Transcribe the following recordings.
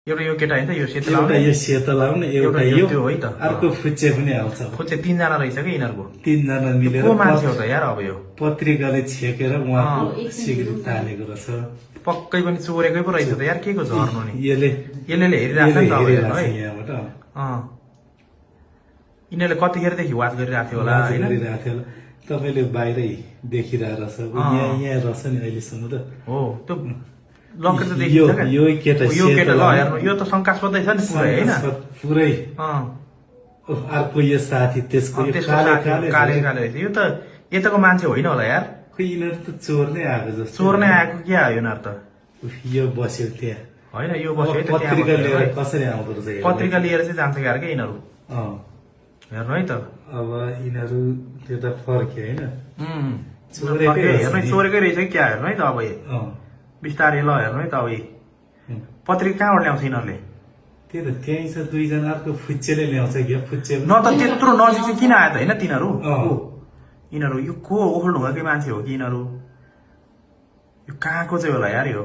एउटा यो केटा होइन त यो सेतो एउटा लाउने यो सेतो लाउने एउटा यो त्यो है त अर्को फुच्चे पनि आउँछ खोजे 3 जना रहेछ कि यिनीहरूको तीनजना मिलेर को मान्छे हो त यार अब यो पत्रिकाले छेकेर उहाँको सिग्रेट तानेको रहेछ पक्कै पनि चोरेकै पो रहेछ त यार के को झर्नु नि यसले यसले हेरिरहेको नि त अब हेर्नु है यहाँबाट यिनीहरूले कतिखेरदेखि वाच गरिरहेको थियो होला वाच होइन गरिरहेको थियो होला तपाईँले बाहिरै देखिरहेको रहेछ यहाँ रहेछ नि अहिलेसम्म त हो त्यो लकेट त देखिन्छ क्या यो केटा यो केटा ल हेर्नु यो त शङ्कास्पदै छ नि पुरै होइन पुरै अँ अर्को यो साथी त्यसको यो त्यसको काले साथी काले काले काले रहेछ यो त यताको मान्छे होइन होला यार खै यिनीहरू त चोर नै आएको जस्तो चोर नै आएको के आयो यिनीहरू त यो बस्यो त्यहाँ होइन यो बस्यो है त त्यहाँ पत्रिका बस्यो लिएर है। कसरी आउँदो रहेछ पत्रिका लिएर चाहिँ जान्छ क्या के यिनीहरू अँ हेर्नु है त अब यिनीहरू त्यो त फर्क्यो होइन चोरेकै हेर्नु है, चोरेकै रहेछ कि क्या हेर्नु है त अब अँ बिस्तारै ल हेर्नु है त अब पत्रिका कहाँबाट ल्याउँछ यिनीहरूले त्यही त त्यहीँ छ दुईजना अर्को फुच्चेले ल्याउँछ क्या फुच्चे न त त्यत्रो नजिक चाहिँ किन आयो त होइन तिनीहरू अँ। को? यिनीहरू यो को ओखल्ढुङ्गाकै मान्छे हो कि यिनीहरू यो कहाँको चाहिँ होला यार यो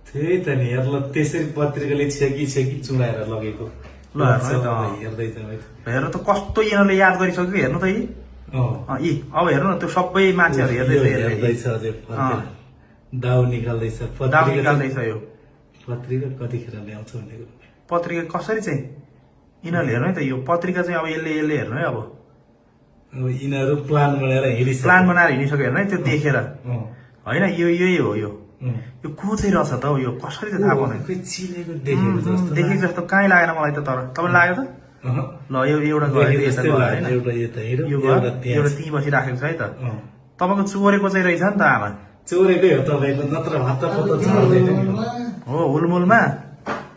त्यही त नि हेर ल त्यसरी पत्रिकाले छेकी छेकी चुडाएर लगेको ल हेर्नु है त हेर्दै जाउँ है हेर्नु त कस्तो यिनीहरूले याद गरिसक्यो हेर्नु त यी अँ यी अब हेर्नु न त्यो सबै मान्छेहरू हेर्दैछ हेर्दैछ अझै फर्केर दाउ निकाल्दैछ दाम निकाल्दैछ यो पत्रिका कतिखेर ल्याउँछ भनेको पत्रिका कसरी चाहिँ यिनीहरूले हेर्नु है त यो पत्रिका चाहिँ अब यसले हेर्नु है अब अब यिनीहरू प्लान बनाएर हिँडिसक्यो प्लान बनाएर हिँडिसक्यो हेर्नु है त्यो देखेर अँ, होइन यो यही हो यो अँ। यो को चाहिँ रहेछ त हौ यो कसरी चाहिँ थाहा पाउने खै चिनेको देखेको जस्तो देखेको जस्तो कहीँ लागेन मलाई त तर तपाईँलाई लाग्यो त अहँ। ल यो एउटा गयो देखेको यता जस्तै गयो लाग्यो, होइन एउटा यता हिँड्यो यो एउटा गयो त्यहाँ एउटा त्यहीँ बसिराखेको छ है त अँ। तपाईँको चोरेको चाहिँ रहेछ नि त आमा चोरेकै हो तपाईँको नत्र हत्तपत्त झर्दैन नि हो हुलमुलमा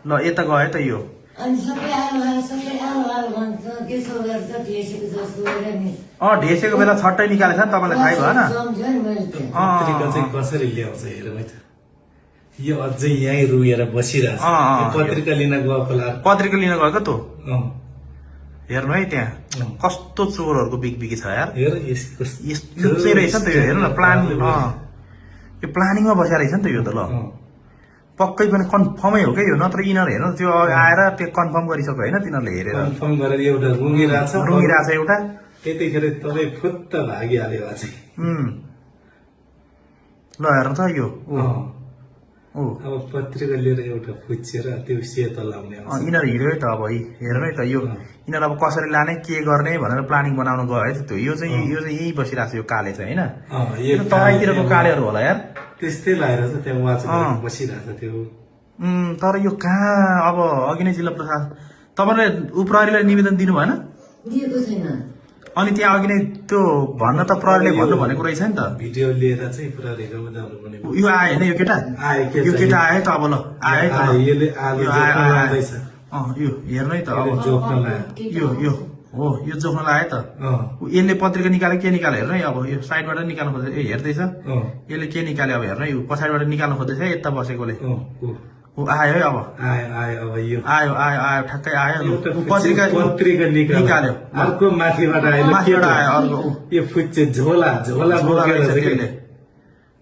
ल यता गयो त यो अनि सबै आलो भन्छ त्यसो गर्छ ढेसेको जस्तो गरेर नि ढेसेको बेला छट्टै निकालेछ नि तपाईँलाई थाहै भएन सम्झ्यो नि मैले त्यो पत्रिका चाहिँ कसरी ल्याउँछ हेरौँ है त यो अझै यहीँ रुएर बसिरहेछ अँ, अँ, यो पत्रिका लिन गएको ला पत्रिका लिन गएको त अँ, हेर्नु है त्यहाँ अँ। कस्तो चोरहरूको बिगबिगी छ यार हेर यसको यो चाहिँ रहेछ नि त यो हेर्नु न प्लान यो प्लानिङमा बसेर रहेछ नि त यो त ल अँ, पक्कै पनि कन्फर्मै हो क्या यो नत्र यिनीहरू हेर्नु त्यो आएर त्यो कन्फर्म गरिसक्यो होइन तिनीहरूले हेरेर कन्फर्म गरेर एउटा रुँगिरहेछ रुँगिरहेछ एउटा त्यतिखेर तपाईँ फुत्त भागिहाल्यो अझै ल हेर्नु त यो अँ। ओ अब पत्रिका लिएर एउटा फुच्चेर त्यो सेतो लाउने आउँछ यिनीहरू हिँड्यो है त अब है हेर्नु है त यो यिनीहरू अब कसरी लाने के गर्ने भनेर प्लानिङ बनाउनु गयो है त त्यो यो चाहिँ यही बसिरहेको छ यो काले चाहिँ होइन अँ, यो त तपाईँतिरको कालेहरू होला यार त्यस्तै लागेर चाहिँ त्यहाँ वाच गरेर बसिरहेछ त्यो तर यो कहाँ अब अघि नै जिल्ला प्रशासन तपाईँले उपप्रहरीलाई निवेदन दिनु भएन दिएको छैन अनि त्यहाँ अघि नै त्यो भन्न त प्रहरीले भन्नु भनेको रहेछ नि त भिडियो लिएर चाहिँ पुरा रेखमा जानु पर्ने यो आयो होइन यो केटा आयो केटा। यो केटा आयो त अब ल आयो है त ल। यसले आलु यो जोख्न आयो, लाँदैछ यो हेर्नु है त अब यसले जोख्न लायो यो हो यो जोख्न लाग्यो त अँ, यसले पत्रिका निकाल्यो के निकाल्यो हेर्नु है अब यो साइडबाट निकाल्नु खोज्दैछ ए हेर्दैछ अँ, यसले के निकाल्यो अब हेर्नु है यो पछाडिबाट निकाल्नु खोज्दैछ है यता बसेकोले अँ, ऊ, ऊ आयो है अब आयो आयो अब यो आयो आयो आयो ठ्याक्कै आयो एउटा ऊ पत्रिका पत्रिका निकाल्यो अर्को माथिबाट आयो माथिबाट आयो अर्को ऊ यो फुच्चे झोला झोला झोला बोकेर रहेछ चाहिँ त्यसले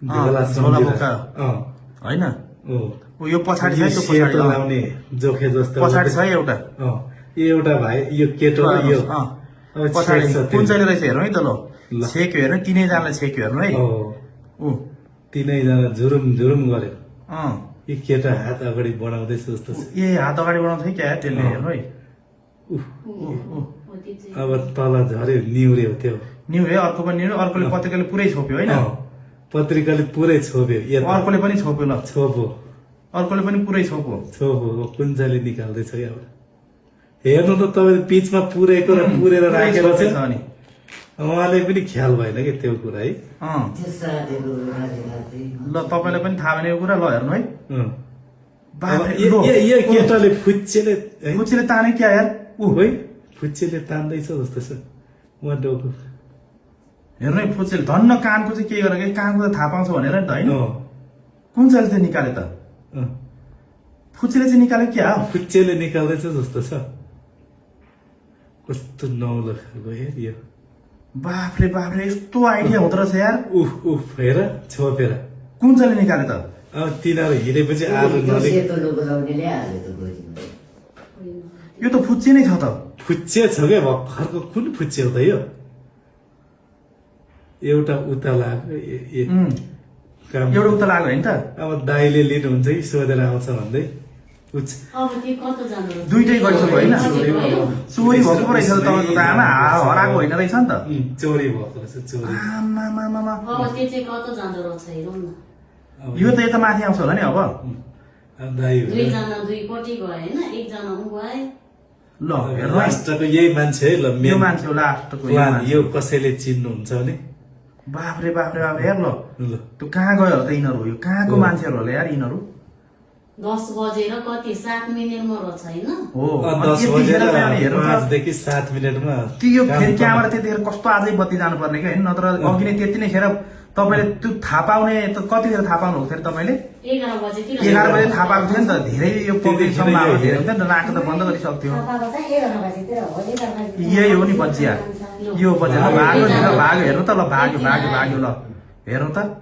झोला झोला सम्झिरहेछ। बोकायो अँ, होइन ऊ। ऊ यो पछाडि छ यो है त्यो सेतो पछाडि लाउने जोखे जस्तो पछाडि छ है एउटा अँ, यो एउटा भाइ यो केटो र यो अब पछाडि छेक्छ कुन त्यो। चाहिँ रहेछ हेर्नु है त ल ल। छेक्यो हेर्नु तिनैजनालाई छेक्यो हेर्नु है अँ, ऊ तिनैजना झुरुम झुरुम गर्यो अँ यो केटा हात अगाडि बढाउँदैछ जस्तो छ ए हात अगाडि बढाउँछ है क्या त्यसले हेर्नु है अब तल झऱ्यो निहुर्यो त्यो न्यु है अर्को पनि न्यु अर्कोले पत्रिकाले पुरै छोप्यो होइन अँ, पत्रिकाले पुरै छोप्यो यता अर्कोले पनि छोप्यो ल छोपो अर्कोले पनि पुरै छोप्यो छोपो कुञ्जाले निकाल्दैछ क्या अब हेर्नु त तपाईँ बिचमा पुरेको र पुरेर पुरै राखेर छोपेछ चाहिँ अनि उहाँले पनि ख्याल भएन कि त्यो कुरा है अँ त्यो साथीको राखेर चाहिँ ल तपाईँलाई पनि थाहा भएन यो कुरा ल हेर्नु है अँ। बाफ्रे, अब यो केटाले फुच्चेले है मुचीले ताने क्या यार ऊ है फुच्चेले तान्दैछ जस्तो छ उहाँ डोको हेर्नु है फुचेले धन्न कानको चाहिँ के गरेर कानको त थाहा पाउँछ भनेर नि त होइन अँ, कुन चाहिँ चाहिँ निकाले त अँ। फुचेले चाहिँ निकाल्यो क्या हो फुच्चेले निकाल्दैछ जस्तो छ कस्तो नौलो खालको हे यो बाफ्रे बाफ्रे यस्तो आइडिया हुँदो रहेछ यार उफ उफ हेर छोपेर कुन चाहिँले निकाले त अब तिनीहरू हिँडेपछि आलु त्यो नले सेतो लुगा लाउनेले हाल्यो त गोजीमा यो त फुच्चे नै छ त फुच्चे छ क्या भर्खरको कुन फुच्चे हो त यो एउटा उता लाग्यो काम एउटा उता लाग्यो होइन त अब दाइले लिनुहुन्छ कि सोधेर आउँछ भन्दै अब त्यो कता जाँदो रहेछ? दुइटै गरिसक्यो होइन चोरी भयो? चोरी भएको पो रहेछ त तपाईँको त आमा हराएको होइन रहेछ नि त चोरी भएको रहेछ चोरी आमामामामा। अब त्यो चाहिँ कता जाँदो रहेछ हेरौँ न। अब यो त यता माथि आउँछ होला नि अब अब दाइ दुईजना दुईपट्टि गयो होइन, एकजना ऊ गए। ल हेर्नु है। लास्टको यही मान्छे है ल यो मेन मान्छे हो लास्टको यो प्लान मान्छे। यो कसैले चिन्नुहुन्छ भने बाफ्रे बाफ्रे बाफ्रे हेर ल ल त्यो कहाँ गयो होला त यिनीहरू यो कहाँको मान्छेहरू होला यार यिनीहरू 10 बजेर कति 7 मिनेटमा रहेछ होइन? हो 10 अनि बजेर यतिखेर पनि हेर्नु त 5 देखि 7 मिनेटमा त्यो काम फेरि खतम। क्यामेरा त्यतिखेर कस्तो आजै बत्ती जानुपर्ने कि होइन नत्र अघि नै त्यति नै खेर तपाईँले त्यो थाहा पाउने त कतिखेर थाहा पाउनु हो फेरि तपाईँले 11 बजेतिर 11 बजे थाहा पाएको थियो नि त धेरै यो पब्लिक त्यतिखेर सम्भावना यो धेरै हुन्छ नि त नाक त बन्द गरिसक्थ्यो पापाको चाहिँ 11 बजेतिर हो 11 बजे यही हो नि बच्चिया यो बच्चा ल भाग्यो नि ल भाग्यो हेर्नु त ल भाग्यो भाग्यो भाग्यो ल हेर्नु त